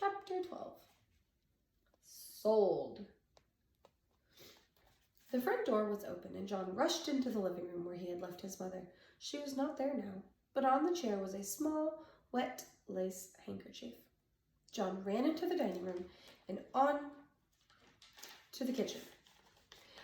Chapter 12. Sold. The front door was open, and John rushed into the living room where he had left his mother. She was not there now, but on the chair was a small, wet lace handkerchief. John ran into the dining room and on to the kitchen.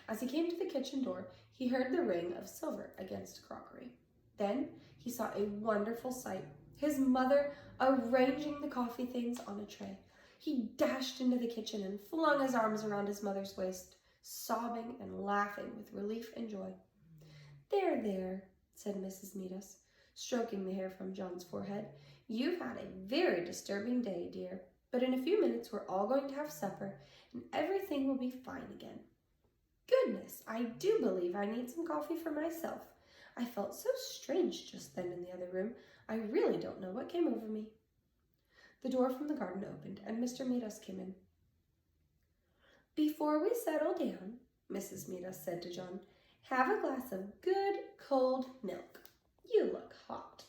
As he came to the kitchen door, he heard the ring of silver against crockery. Then he saw a wonderful sight. His mother arranging the coffee things on a tray. He dashed into the kitchen and flung his arms around his mother's waist, sobbing and laughing with relief and joy. There, there, said Mrs. Midas, stroking the hair from John's forehead. You've had a very disturbing day, dear, but in a few minutes we're all going to have supper and everything will be fine again. Goodness, I do believe I need some coffee for myself. I felt so strange just then in the other room. I really don't know what came over me. The door from the garden opened, and Mr. Midas came in. Before we settle down, Mrs. Midas said to John, have a glass of good cold milk. You look hot.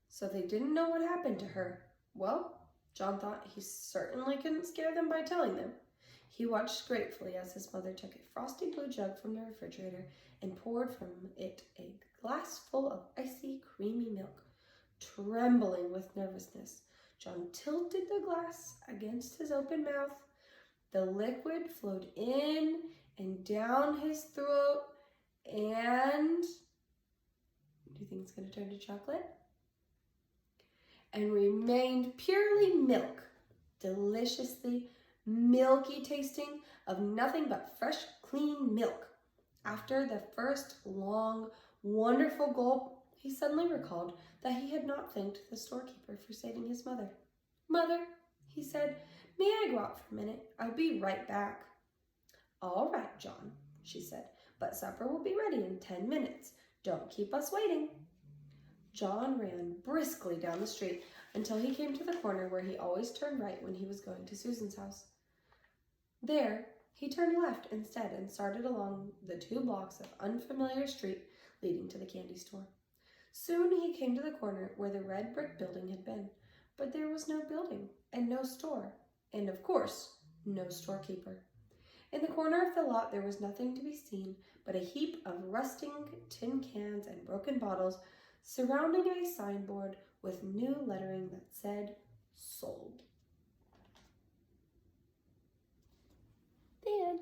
So they didn't know what happened to her. Well, John thought he certainly couldn't scare them by telling them. He watched gratefully as his mother took a frosty blue jug from the refrigerator and poured from it a glass full of icy, creamy milk. Trembling with nervousness, John tilted the glass against his open mouth. The liquid flowed in and down his throat and... do you think it's going to turn to chocolate? And remained purely milk, deliciously milky tasting of nothing but fresh, clean milk. After the first long, wonderful gulp, he suddenly recalled that he had not thanked the storekeeper for saving his mother. Mother, he said, may I go out for a minute? I'll be right back. All right, John, she said, but supper will be ready in 10 minutes. Don't keep us waiting. John ran briskly down the street until he came to the corner where he always turned right when he was going to Susan's house. There, he turned left instead and started along the 2 blocks of unfamiliar street leading to the candy store. Soon he came to the corner where the red brick building had been, but there was no building and no store, and of course, no storekeeper. In the corner of the lot there was nothing to be seen but a heap of rusting tin cans and broken bottles surrounding a signboard with new lettering that said, sold. The end.